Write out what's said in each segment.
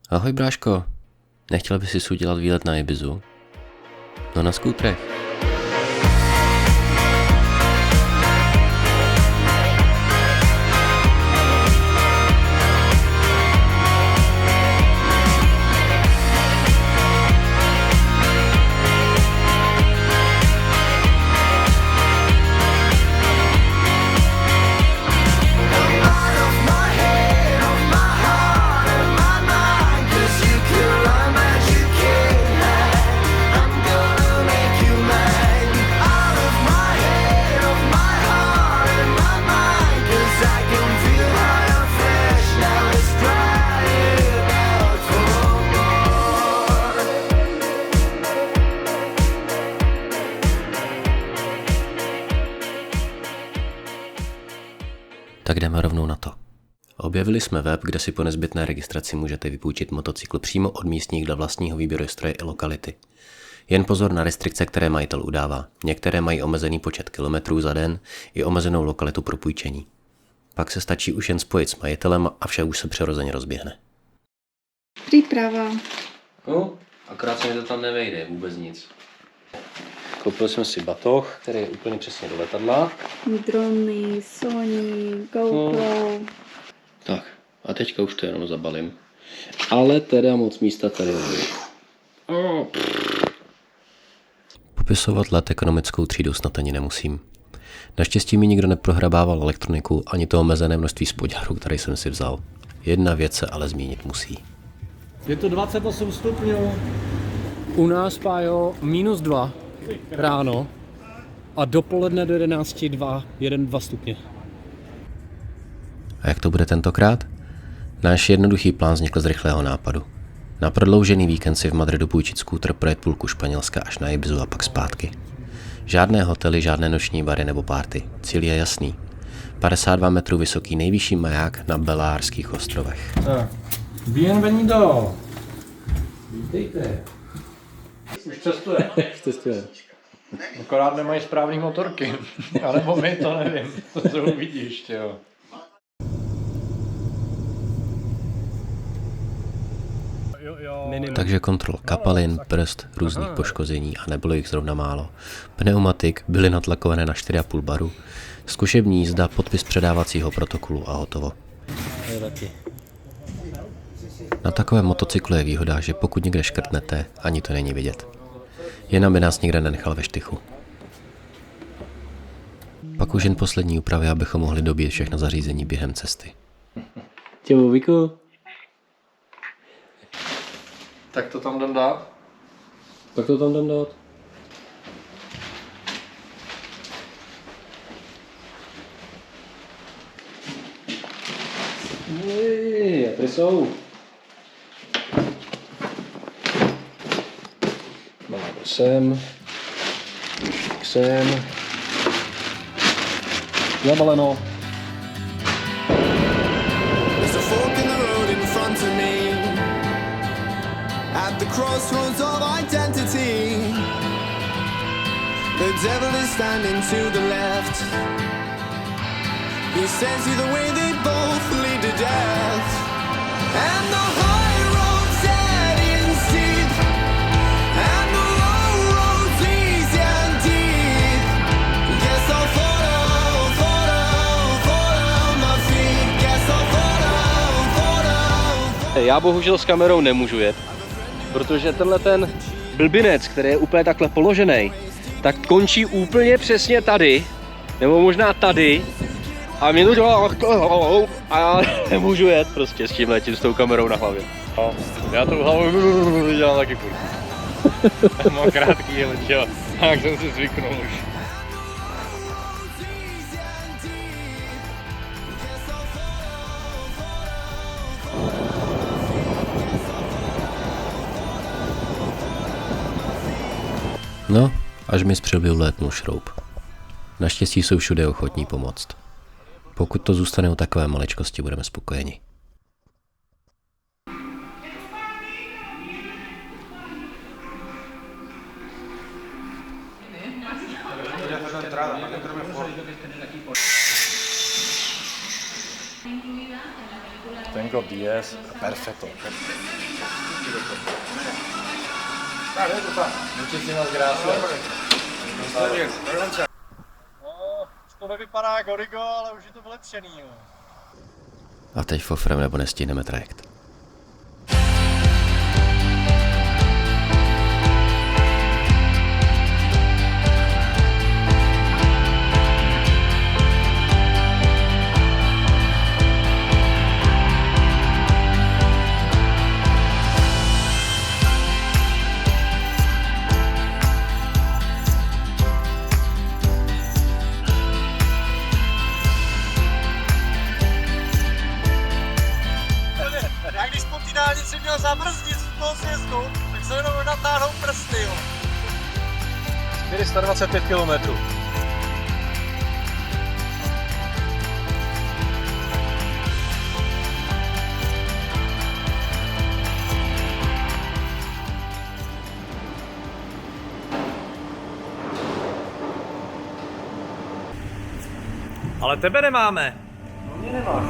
Ahoj bráško, nechtěl bys si udělat výlet na Ibizu? No na skútrech. Tak jdeme rovnou na to. Objevili jsme web, kde si po nezbytné registraci můžete vypůjčit motocykl přímo od místních dle vlastního výběru stroje i lokality. Jen pozor na restrikce, které majitel udává. Některé mají omezený počet kilometrů za den i omezenou lokalitu pro půjčení. Pak se stačí už jen spojit s majitelem a vše už se přirozeně rozběhne. Příprava. No, akorát se mi to tam nevejde, vůbec nic. Koupil jsem si batoh, který je úplně přesně do letadla. Drony, Sony, GoPro. Tak, a teďka už to jenom zabalím. Ale teda moc místa tady není. Popisovat let ekonomickou třídou snad ani nemusím. Naštěstí mi nikdo neprohrabával elektroniku ani to omezené množství spodňárů, které jsem si vzal. Jedna věc se ale zmínit musí. Je to 28 stupňů. U nás, Pájo, -2 ráno a dopoledne do 11 2 stupně. A jak to bude tentokrát? Náš jednoduchý plán vznikl z rychlého nápadu. Na prodloužený víkend si v Madridu půjčit skútr, projet půlku Španělska až na Ibizu a pak zpátky. Žádné hotely, žádné noční bary nebo párty. Cíl je jasný. 52 metrů vysoký nejvyšší maják na Baleárských ostrovech. Bienvenido! Vítejte. Už cestuje. Akorát nemají správný motorky. Alebo my, to nevím. To uvidíš, jo. Takže kontrol kapalin, prst, různých poškození a nebylo jich zrovna málo. Pneumatik byly natlakované na 4,5 baru, zkušební jízda, podpis předávacího protokolu a hotovo. Na takovém motocyklu je výhoda, že pokud někde škrtnete, ani to není vidět. Jen aby nás nikde nenechal ve štychu. Pak už jen poslední úpravy, abychom mohli dobít všechno zařízení během cesty. Čau, Viku. Tak to tam jdem dát? Pak to tam jdem dát. A tady jsou. Máme sem. Sem. Zabaleno. At the crossroads of identity, the devil is standing to the left. He says either way they both lead to death. And the high road's dead in steep, and the low road's easy and deep. Guess I'll follow my feet. Guess I'll follow. Já bohužel s kamerou nemůžu jet, protože tenhle ten blbinec, který je úplně takhle položený, tak končí úplně přesně tady, nebo možná tady, a mě to dělá a já nemůžu jet prostě s tím letím, s tou kamerou na hlavě. Já to hlavu dělám taky furt. Mám krátký, ale jo, tak jsem si zvyknul už. No, až mi z přilby vlétnul šroub. Naštěstí jsou všude ochotní pomoct. Pokud to zůstane u takové maličkosti, budeme spokojeni. 5 días, perfecto. Muchísimas gracias. To nevypadá jako Origo, ale už je to vylepšený, jo. A teď fofrem nebo nestihneme trajekt. Já když po té dálnici měl zabrzdit z toho sjezdu, tak se jenom natáhnou prsty, jo. 425 km. Ale tebe nemáme. No mě nemáš.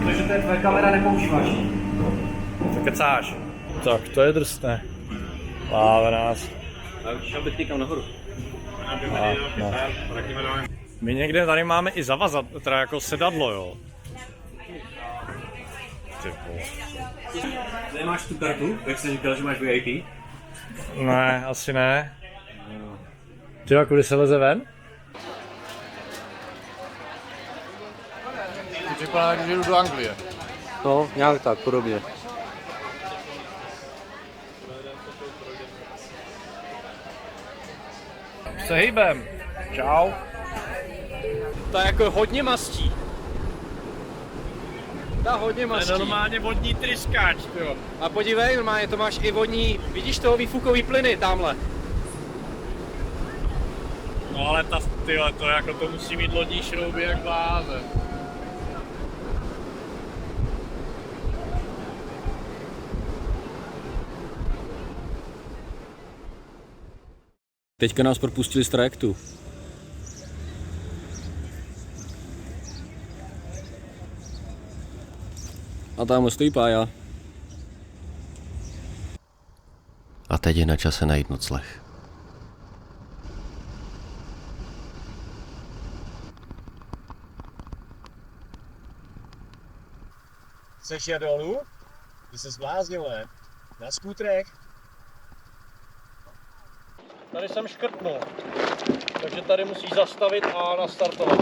Protože to je tvoje kamera, nepoužíváš ji. To kecáš. Tak to je drsné. Láve nás. A už šel bych někam nahoru. No. My někde tady máme i zavazat, teda jako sedadlo, jo. Ty vole. Nemáš tu kartu, jak jsi říkal, že máš VIP? Ne, asi ne. Ty a kudy se leze ven? To vypadá, když jdu do Anglie. No, nějak tak, podobně. Se hýbem. Čau. To je jako hodně mastí. Ta hodně To je mastí. normálně vodní tryskáč, jo. A podívej, normálně to máš i vodní, vidíš toho výfukový plyny tamhle. No ale tyhle, to jako to musí mít lodní šrouby jak blázen. Teďka nás propustili z trajektu. A tamhle stojí Pája. A teď je na čase najít nocleh. Chceš jet dolů? Ty se zbláznil, ne? Na skútrech? Tady jsem škrtnul, takže tady musíš zastavit a nastartovat.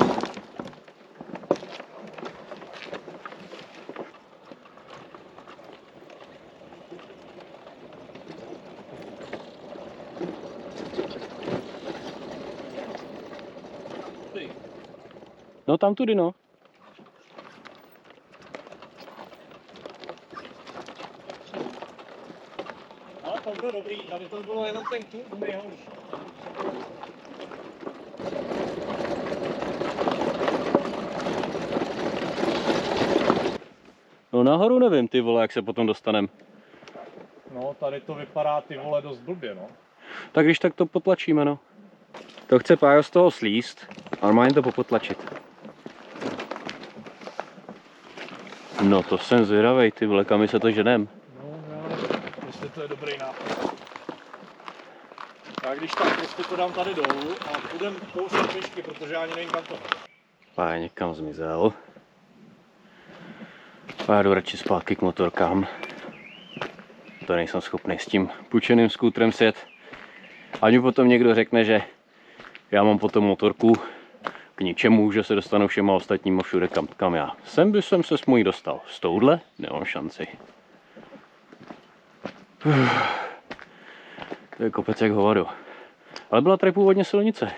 No tam tudy, no. Ale to bylo dobrý, tady to bylo jenom ten klub nejhorší. No nahoru nevím, ty vole, jak se potom dostanem. No, tady to vypadá ty vole dost blbě, no. Tak když tak to potlačíme, no. To chce Pájo z toho slíst a normálně to popotlačit. No to jsem zvědavej, ty vole, kam my se to ženem. No, já nevím, jestli to je dobrý nápad. Tak když tak, prostě to dám tady dolů a půjdem kousek pěšky, protože já ani nevím kam to. Pája někam zmizel. A já jdu radši zpátky k motorkám. To nejsem schopný s tím půjčeným skútrem sjet. Ať mi potom někdo řekne, že já mám potom motorku k ničemu, že se dostanu všema ostatníma všude kam já. Sem by jsem se s mojí dostal. S touhle nemám šanci. To je kopec jak hovado. Ale byla tady původně silnice.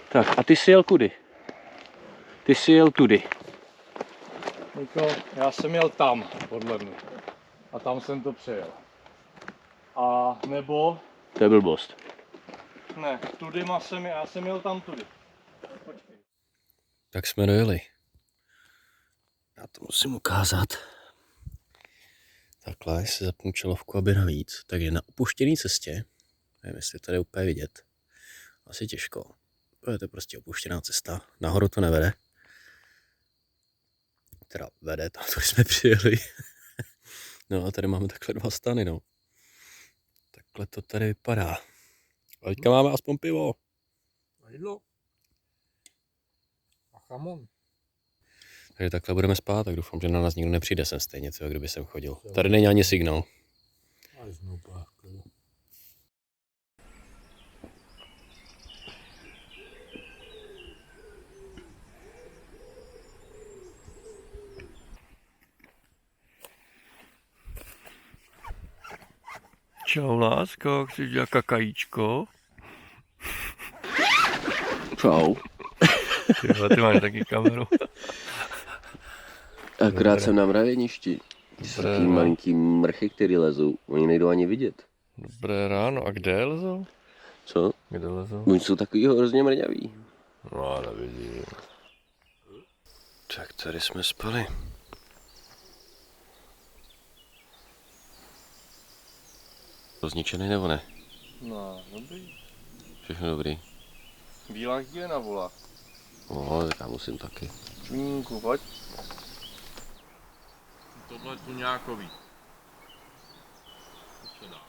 Tak a ty jsi jel kudy? Ty jsi jel tudy. Niko, já jsem jel tam, podle mě. A tam jsem to přejel. A nebo... To je blbost. Ne, tudy já jsem jel tam tudy. Počkej. Tak jsme dojeli. Já to musím ukázat. Takhle si zapnu čelovku, aby navíc. Takže na opuštěné cestě, nevím, jestli tady úplně vidět, asi těžko. Je to prostě opuštěná cesta. Nahoru to nevede. Teda vede, tam to jsme přijeli. No a tady máme takhle 2 stany, no. Takhle to tady vypadá. A teďka máme aspoň pivo. A jídlo. A chamon. Takže takhle budeme spát, tak doufám, že na nás nikdo nepřijde sem stejně, co kdyby jsem chodil. Tady není ani signál. A jsme úplně v klidu. Čau, lásko, chceš dělat kakajíčko? Čau. Ty máš taky kameru. Akorát jsem na mraveništi. Jsou Dobré, taky no. malinký mrchy, který lezou. Oni nejdou ani vidět. Dobré ráno, a kde lezou? Co? Kde lezou? Oni jsou takový hrozně mrňaví. No, nevidím. Tak tady jsme spali. Zničený nebo ne? No, dobrý. Všechno dobrý. Bílá hygiena volá. No, tak já musím taky. Čunínku, pojď. Tohle je tuňákový. Co se dá?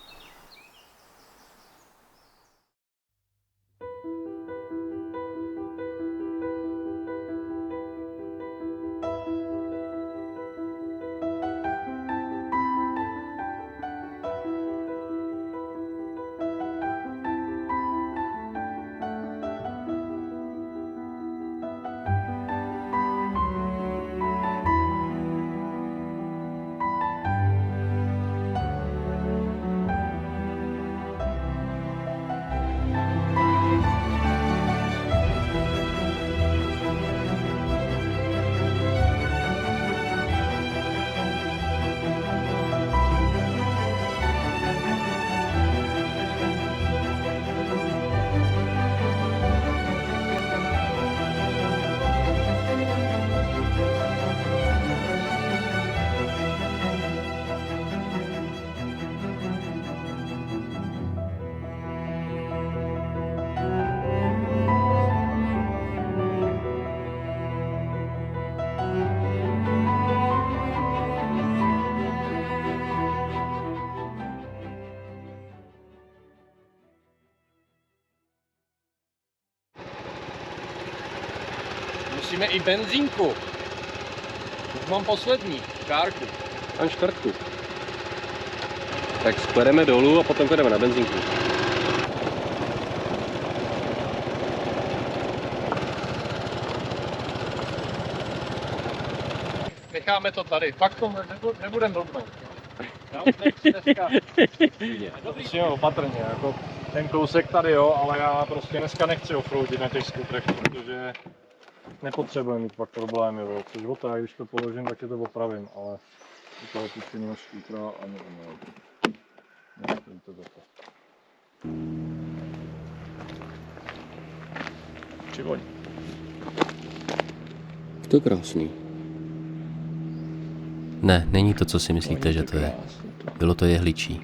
Musíme i benzínku. Už mám poslední kárku. Mám 4. Tak spledeme dolů a potom půjdeme na benzínku. Necháme to tady. Fakt to nebudem blbnout. Já už nechci dneska. Prostě jo, opatrně, jako ten kousek tady jo, ale já prostě dneska nechci offroadit na těch skutrech, protože nepotřebujeme mít pak problémy, jo. Což o to, když to položím, tak je to opravím, ale u toho puštěného skútra ani to za to. Přivoň. To je krásný. Ne, není to, co si myslíte, že to je. Bylo to jehličí.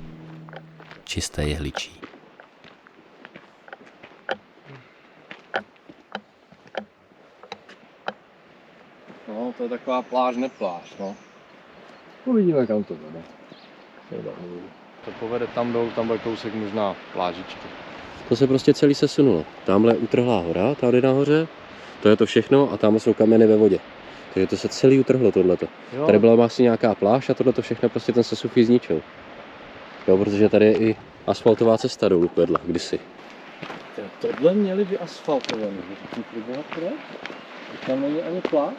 Čisté jehličí. No, to je taková pláž, nepláž, no. Uvidíme, kam to vede. To povede tam dolů, tam bude kousek možná plážičky. To se prostě celý sesunulo. Tamhle je utrhlá hora, tady nahoře, to je to všechno a tam jsou kameny ve vodě. Takže to se celý utrhlo tohleto. Jo. Tady byla asi nějaká pláž a tohleto všechno prostě ten sesufí zničil. Jo, protože tady je i asfaltová cesta dolů vedla, kdysi. Tohle měli vyasfaltovaný, tam není ani pláž.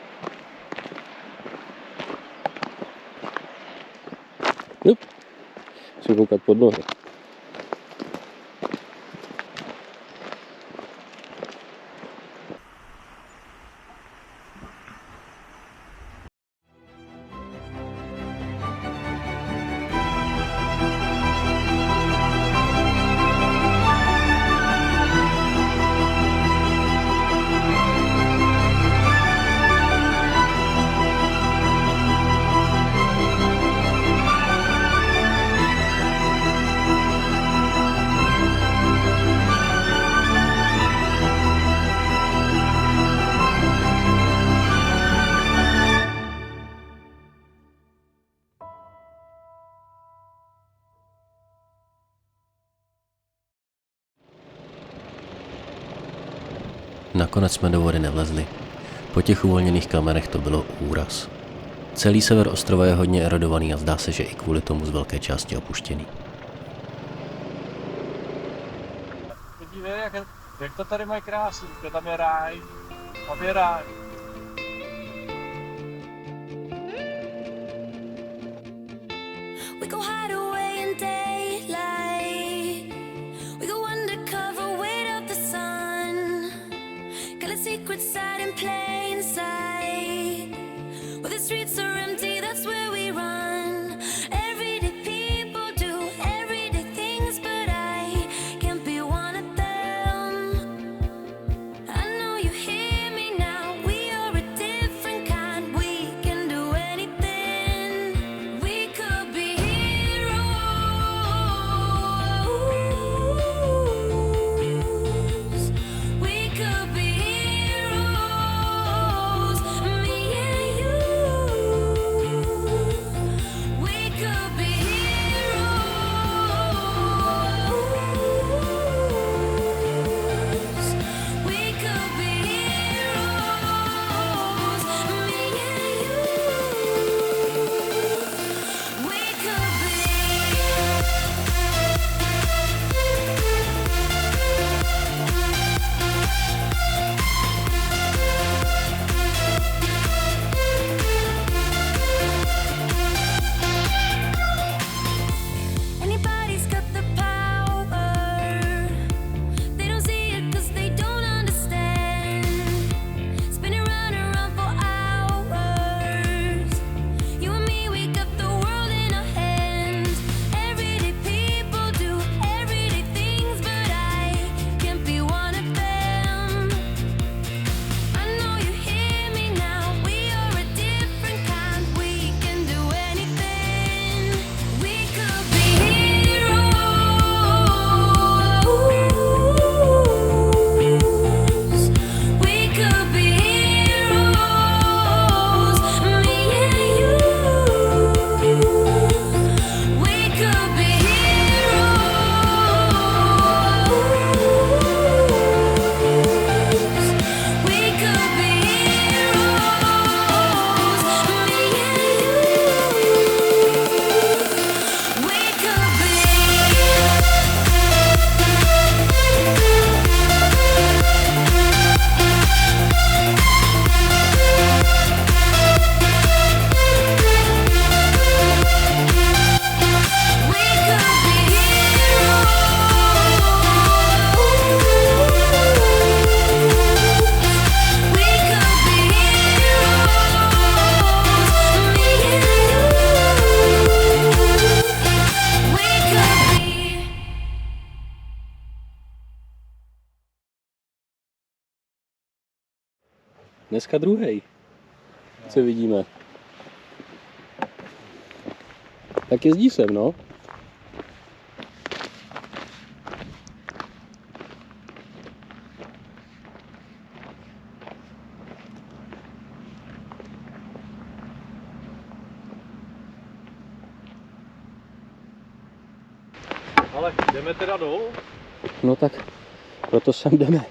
Musím koukat pod nohy. nakonec jsme do vody nevlezli. Po těch uvolněných kamenech to bylo úraz. Celý sever ostrova je hodně erodovaný a zdá se, že i kvůli tomu z velké části opuštěný. Podívej, jak to tady mají krásný, tam je ráj, tam je ráj. We go hide away in daylight. We go undercover, wait out the sun. Got a secret side in plain sight. Where the streets are empty, that's where we run. Everyday people do everyday things, but I can't be one of them. I know you hear me now. We are a different kind. We can do anything. We could be heroes. We could be heroes. Me and you. We could be heroes. We could be heroes. Me and you. We could be. Anybody's got the power. They don't see it 'cause they don't understand. Spinning round and round for hours. You and me, we got the world in our hands. Everyday people do everyday things, but I can't be one of them. I know you hear me now. We are a different kind. We can do anything. We could be heroes. We could be heroes. Me and you. We could be heroes. We could be heroes. Me and you. We could be. We could be heroes. We could be heroes. Me and you. We could be. Dneska druhý. Co vidíme? Tak jezdí sem, no. Ale jdeme teda dolů? No tak, proto sem jdeme.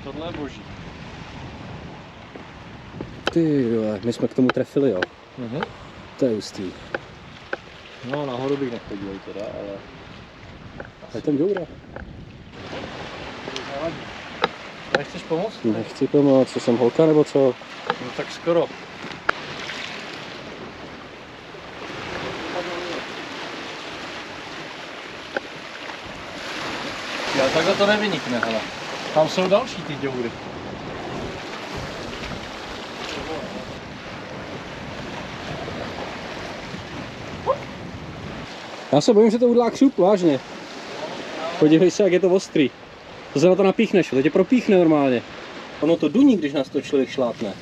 Tohle je boží. Ty vole, my jsme k tomu trefili, jo. To je hustý. No, nahoru bych nechodil teda, ale... Je tam dobrá. Nechceš pomoct? Nechci pomoct, co jsem holka nebo co? No tak skoro. Já takhle to nevynikne, hele. Tam jsou další ty děury. Já se bojím, že to udělá křup, vážně. Podívej se, jak je to ostrý. To se na to napíchneš, to tě propíchne normálně. Ono to duní, když nás to člověk šlápne.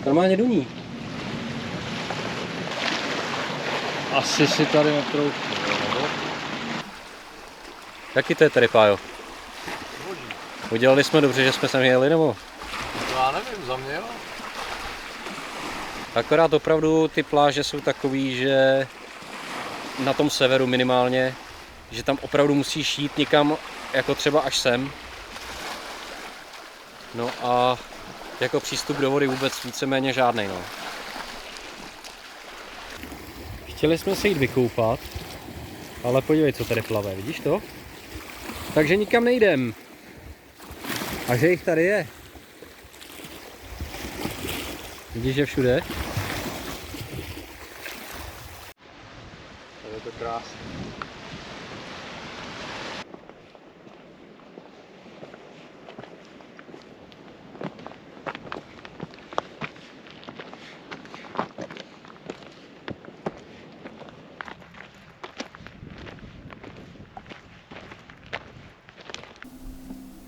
Normálně duní. Asi si tady netroufnu. Jaký to je tady, Pájo? Udělali jsme dobře, že jsme sem jeli, nebo? Já nevím, za mě jo. Akorát opravdu ty pláže jsou takový, že na tom severu minimálně, že tam opravdu musíš jít někam, jako třeba až sem. No a jako přístup do vody vůbec víceméně žádnej, no. Chtěli jsme se jít vykoupat, ale podívej, co tady plave, vidíš to? Takže nikam nejdem. A že jich tady je. Vidíš, že všude? Je to krásné.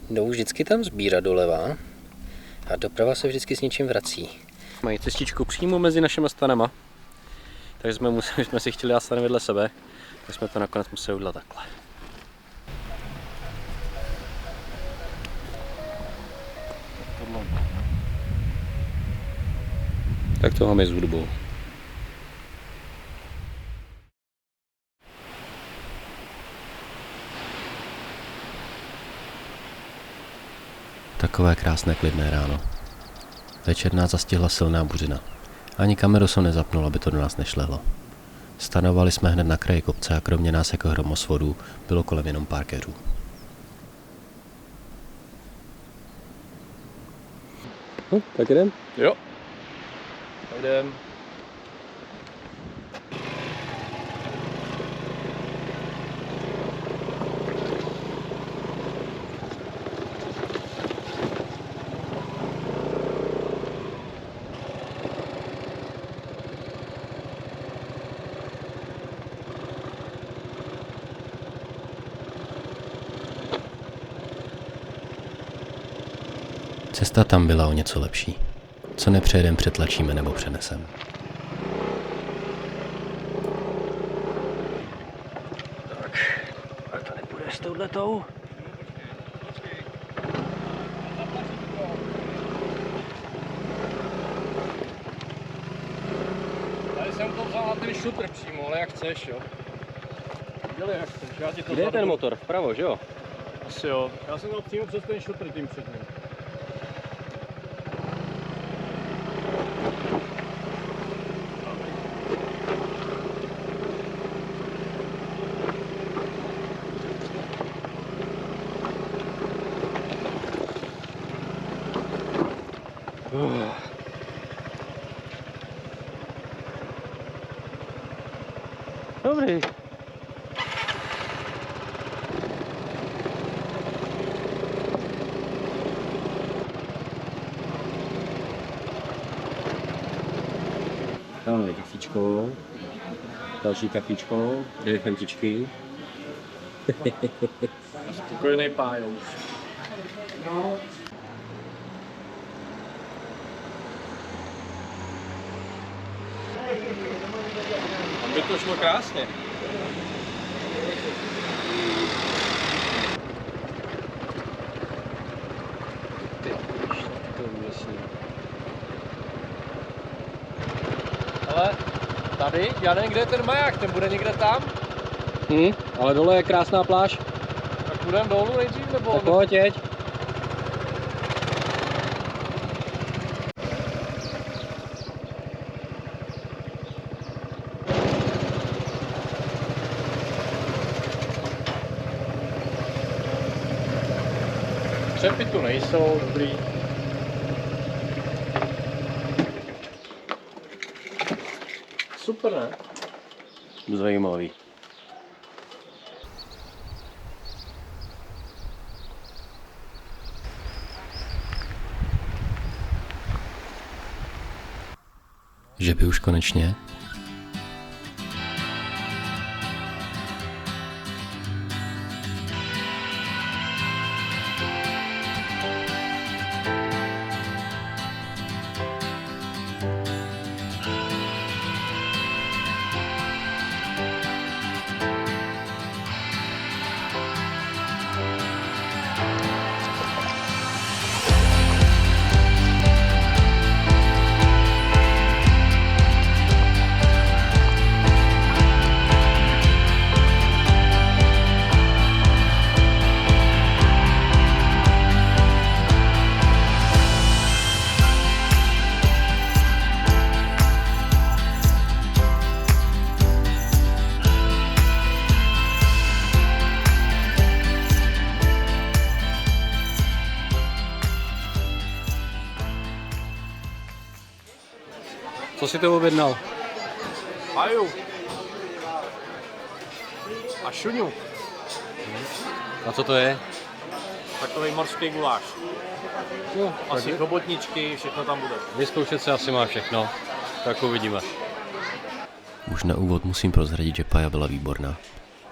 Jdou vždycky tam sbírat doleva a doprava se vždycky s něčím vrací. Mají cestičku přímo mezi našimi stanama, takže jsme si chtěli dát stany vedle sebe, tak jsme to nakonec museli udělat takhle. Tak to máme s hudbou. Takové krásné klidné ráno. Večer nás zastihla silná buřina. Ani kameru jsem nezapnul, aby to do nás nešlehlo. Stanovali jsme hned na kraji kopce a kromě nás jako hromosvodů bylo kolem jenom pár keřů. No, tak jdem. Jo. Jdem. Cesta tam byla o něco lepší. Co nepřejedem, přetlačíme nebo přenesem. A to nepůjde s touhletou? Tady jsem to vzal na ten šutr přímo, ale jak chceš, jo. Dělej jak chceš, já ti to Kde je ten zavedu. motor? Vpravo, že jo? Asi jo. Já jsem dal přímo přes ten šutr tím předním. Dobrý. Dáme kafíčko, další kafíčko, 2 chlentičky. Spokojený pájou. Aby to šlo krásně. Ale tady, já nevím, kde je ten maják, ten bude někde tam? Ale dole je krásná pláž. Tak půjdeme dolů nejdřív, nebo? Tak pojď, jeď. Třepy tu nejsou, dobrý. Super, ne? Zajímavý. Že by už konečně? Co si to objednal? Haju. A šuňu. A co to je? Takový morský guláš. No, Asi chobotničky, všechno tam bude. vyzkoušet se asi má všechno. Tak uvidíme. Už na úvod musím prozradit, že paja byla výborná.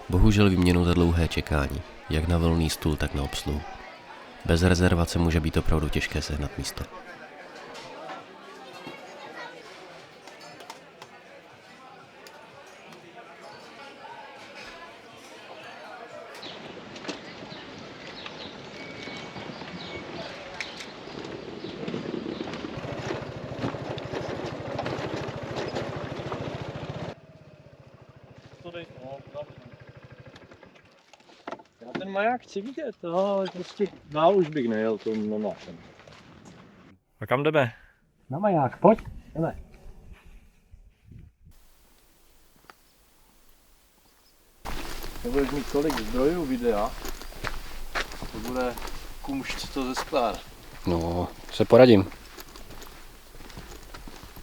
Bohužel výměnou za dlouhé čekání, jak na volný stůl, tak na obsluhu. Bez rezervace může být opravdu těžké sehnat místo. Já ten maják chci vidět, no, ale prostě dál už bych nejel, to nemášem. A kam jdeme? Na maják, pojď. Jdeme. Nebudeš mít tolik zdrojů videa, to bude kumšť to ze sklář. No, se poradím.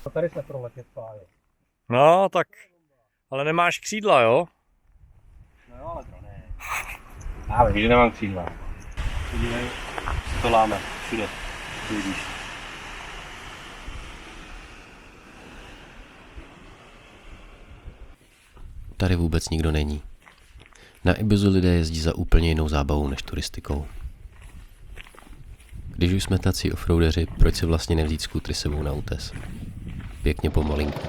A tady se proletět páje. No, tak, ale nemáš křídla, jo? No jo, ale to ne. Já vím, že nemám křídla. Podívej, to láme, všude. Tu vidíš. Tady vůbec nikdo není. Na Ibizu lidé jezdí za úplně jinou zábavou než turistikou. Když už jsme tací offroadeři, proč si vlastně nevzít skútry sebou na útes? Pěkně pomalinku.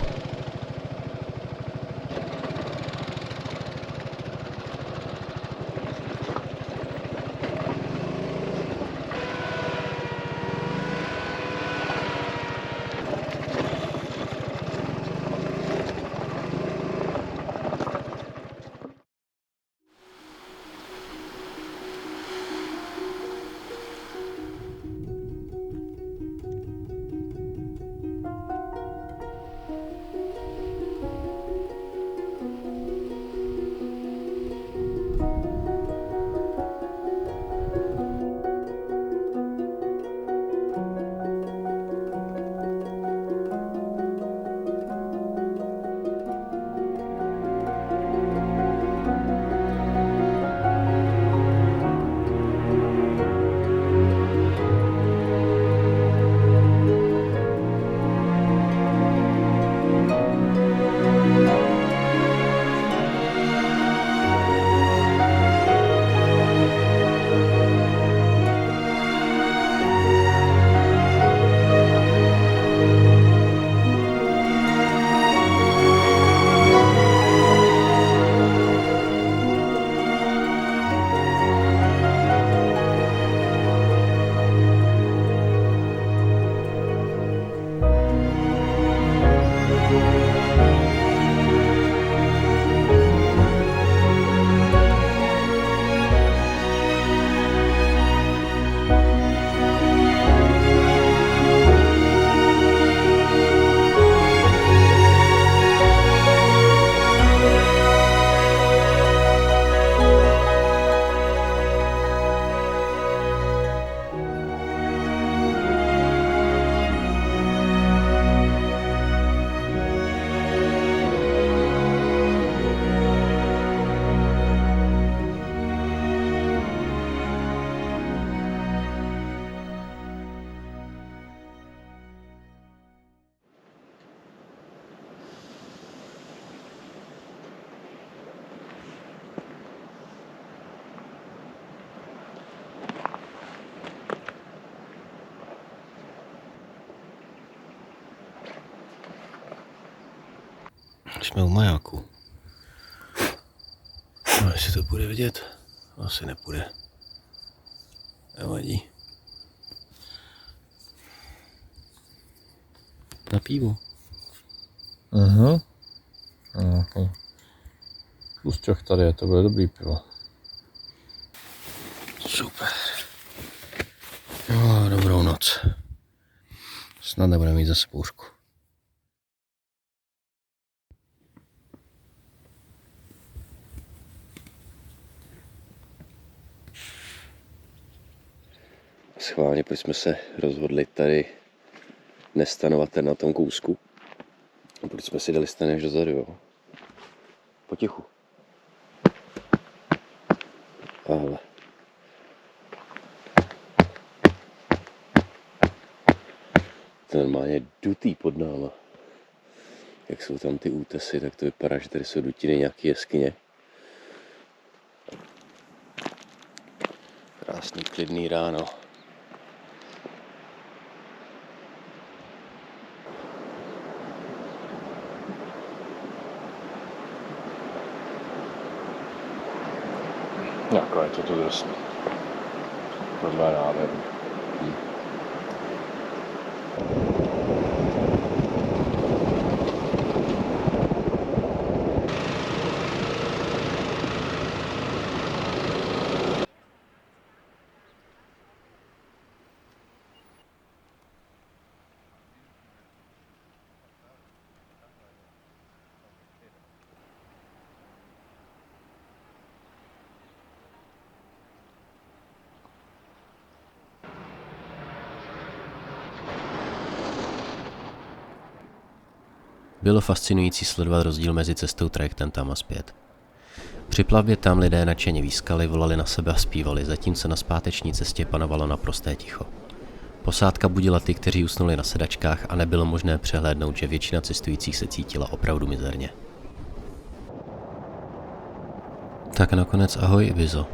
Jsme u majáku. No, jestli to bude vidět, asi nepůjde. Nevadí. Na pivo. Mhm. Pusťoch tady je, to bude dobrý pivo. Super. No, dobrou noc. Snad nebudeme mít zase bouřku. Schválně, proč jsme se rozhodli tady nestanovat na tom kousku. Proč jsme si dali stejně až dozadu, jo? Potichu. Ale. To je normálně dutý pod náma. Jak jsou tam ty útesy, tak to vypadá, že tady jsou dutiny nějaké jeskyně. Krásný klidný ráno. Jako je to tu drsný. Tohle je nádherný. Bylo fascinující sledovat rozdíl mezi cestou trajektem tam a zpět. Při plavbě tam lidé nadšeně výskali, volali na sebe a zpívali, zatímco na zpáteční cestě panovalo naprosté ticho. Posádka budila ty, kteří usnuli na sedačkách a nebylo možné přehlédnout, že většina cestujících se cítila opravdu mizerně. Tak nakonec ahoj Ibizo,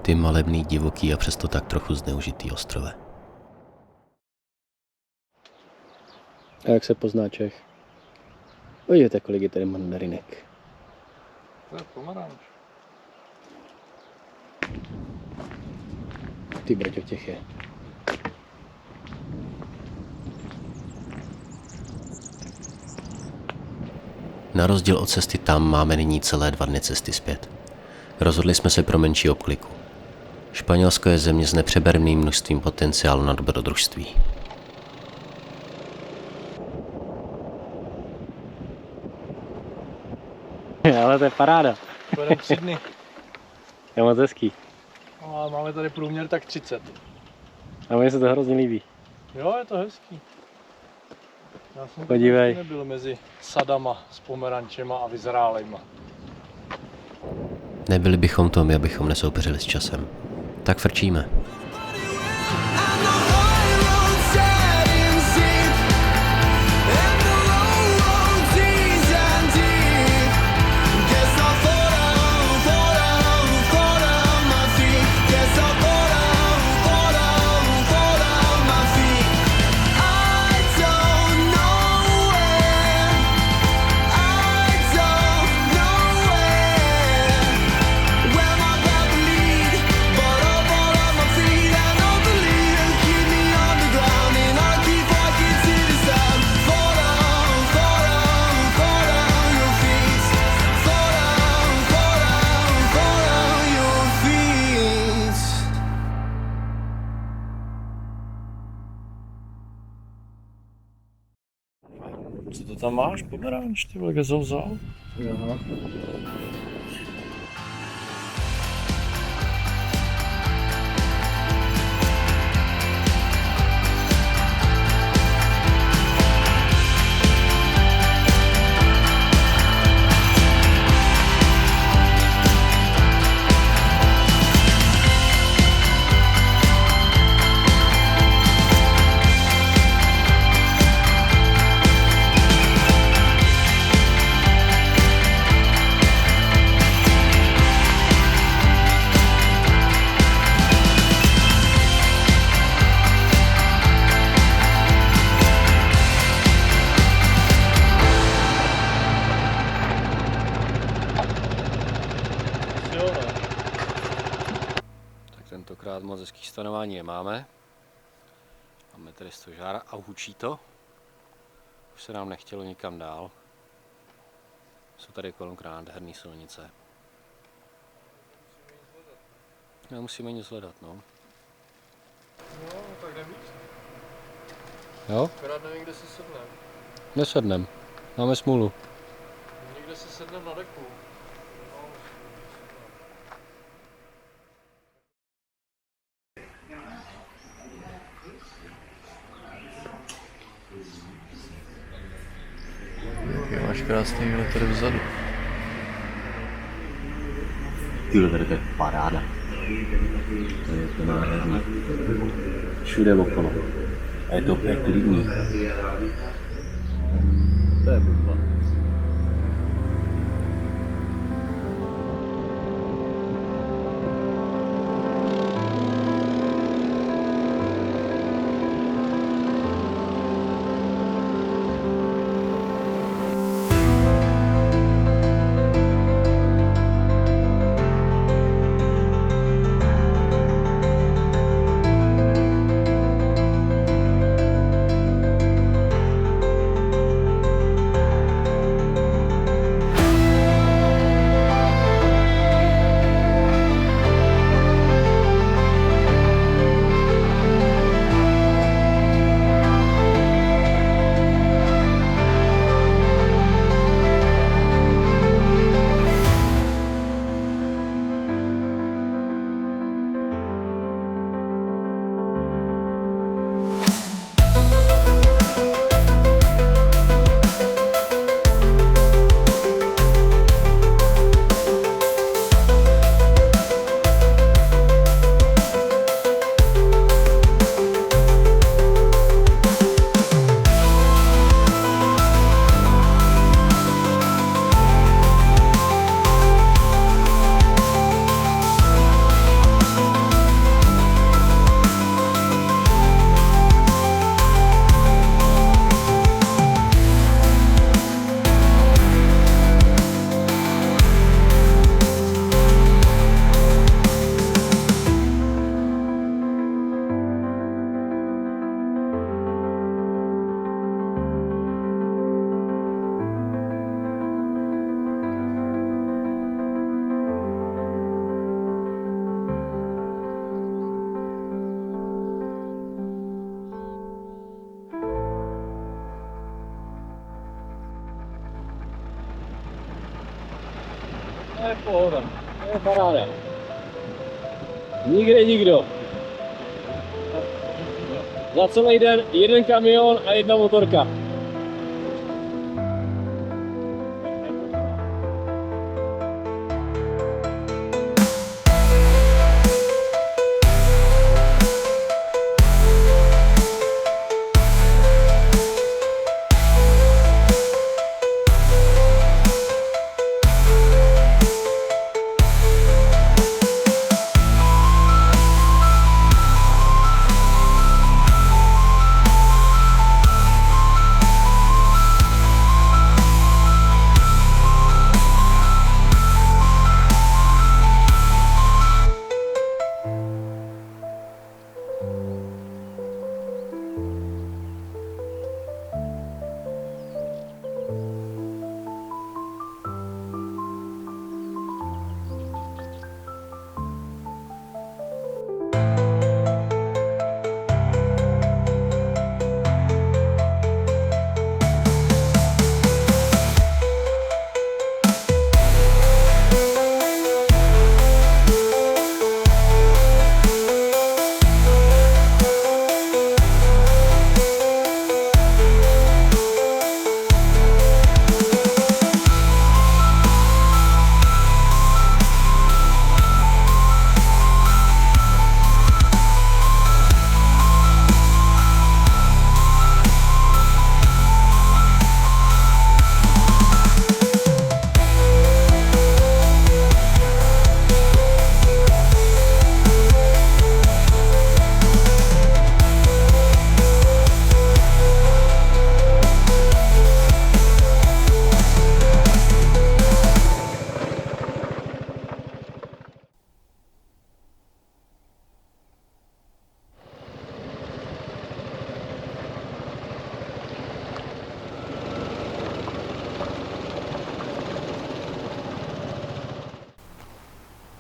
ty malebný, divoký a přesto tak trochu zneužitý ostrove. A jak se pozná Čech? Podívejte, kolik je tady mandarinek. To je pomeranč. Ty braťo, těch je. Na rozdíl od cesty tam máme nyní celé 2 dny cesty zpět. Rozhodli jsme se pro menší obkliku. Španělsko je země s nepřeberným množstvím potenciálu na dobrodružství. Ale to je paráda. Budeme 3 dny. Je moc hezký. A máme tady průměr tak 30. A mně se to hrozně líbí. Jo, je to hezký. Já jsem Podívej. nebyl mezi sadama s pomerančema a vyzrálejma. Nebyli bychom to my, abychom nesoupeřili s časem. Tak frčíme. Co to tam máš, pomeranč, ty vole, kde jsi ho vzal? Jo. Tentokrát moc hezký stanování nemáme. Máme tady stožár a hučí to. Už se nám nechtělo nikam dál. Jsou tady kolem nádherný silnice. Nemusíme nic hledat, no. No, tak nevíc. Jo? Akorát nevím, kde si sednem. Nesednem. Máme smůlu. Někde si sednem na deku. Máš krásný výhled tady vzadu. Tyhle, tady to je paráda. To je to nádherný. Všude okolo. A je to úplně klidný. To je bomba. To je pohoda, to je paráda. Nikde nikdo. Za celý den jeden kamion a jedna motorka.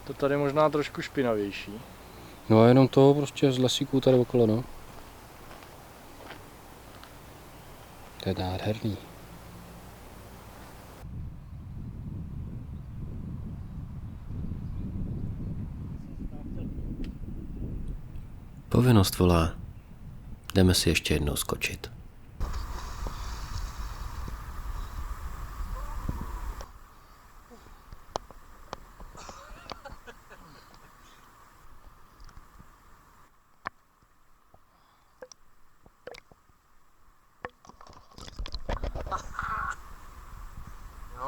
To tady možná trošku špinavější. No jenom to prostě z lesíků tady okolo, no. To je nádherný. Povinnost volá. Jdeme si ještě jednou skočit.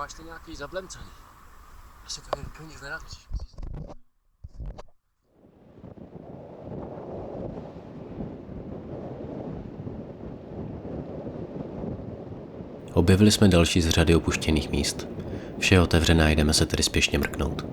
máš to nějaký zablemcený. Asi to úplně nic nenatočíš. Objevili jsme další z řady opuštěných míst. Vše je otevřené a jdeme se tedy spěšně mrknout.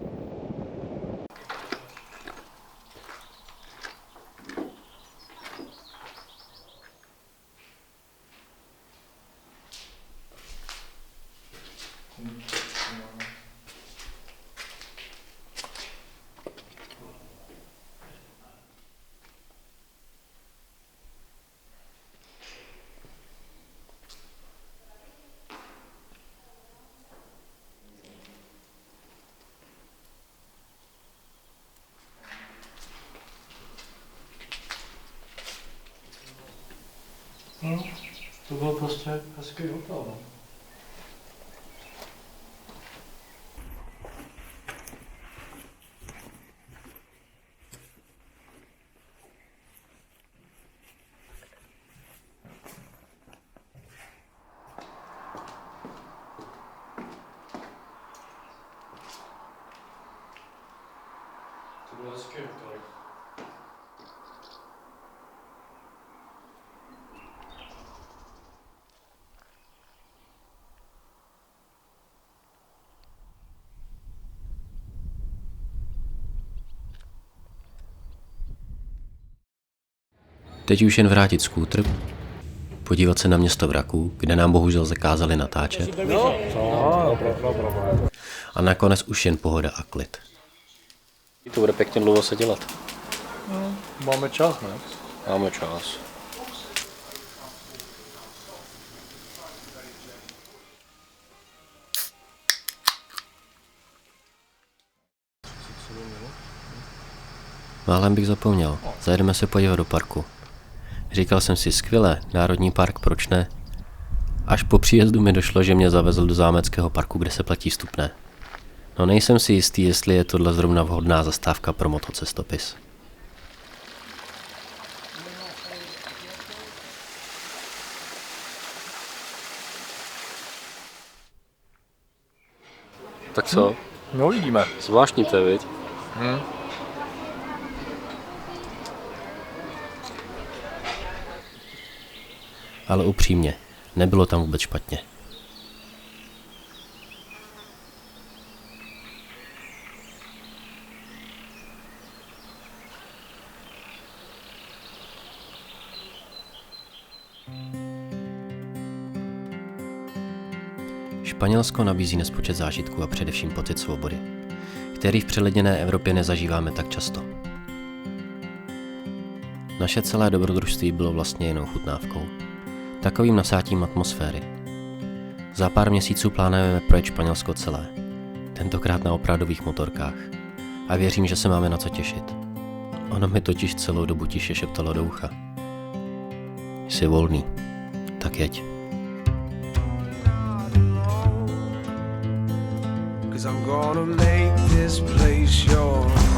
No, to byl prostě hezký hotel, no. To byl hezký hotel. Teď už jen vrátit skútr, podívat se na město vraků, kde nám bohužel zakázali natáčet. A nakonec už jen pohoda a klid. To bude pěkně dlouho se dělat. Máme čas, ne? Máme čas. Málem bych zapomněl, zajedeme se podívat do parku. Říkal jsem si skvěle, národní park, proč ne? Až po příjezdu mi došlo, že mě zavezl do zámeckého parku, kde se platí vstupné. No nejsem si jistý, jestli je tohle zrovna vhodná zastávka pro motocestopis. Tak co? No uvidíme. Zvláštní to je, viď? Ale upřímně, nebylo tam vůbec špatně. Španělsko nabízí nespočet zážitků a především pocit svobody, který v přeledněné Evropě nezažíváme tak často. Naše celé dobrodružství bylo vlastně jen ochutnávkou, takovým nasátím atmosféry. Za pár měsíců plánujeme projet Španělsko celé, tentokrát na opravdových motorkách, a věřím, že se máme na co těšit. Ono mi totiž celou dobu tiše šeptalo do ucha. Jsi volný, tak jeď. 'Cause I'm gonna make this place yours.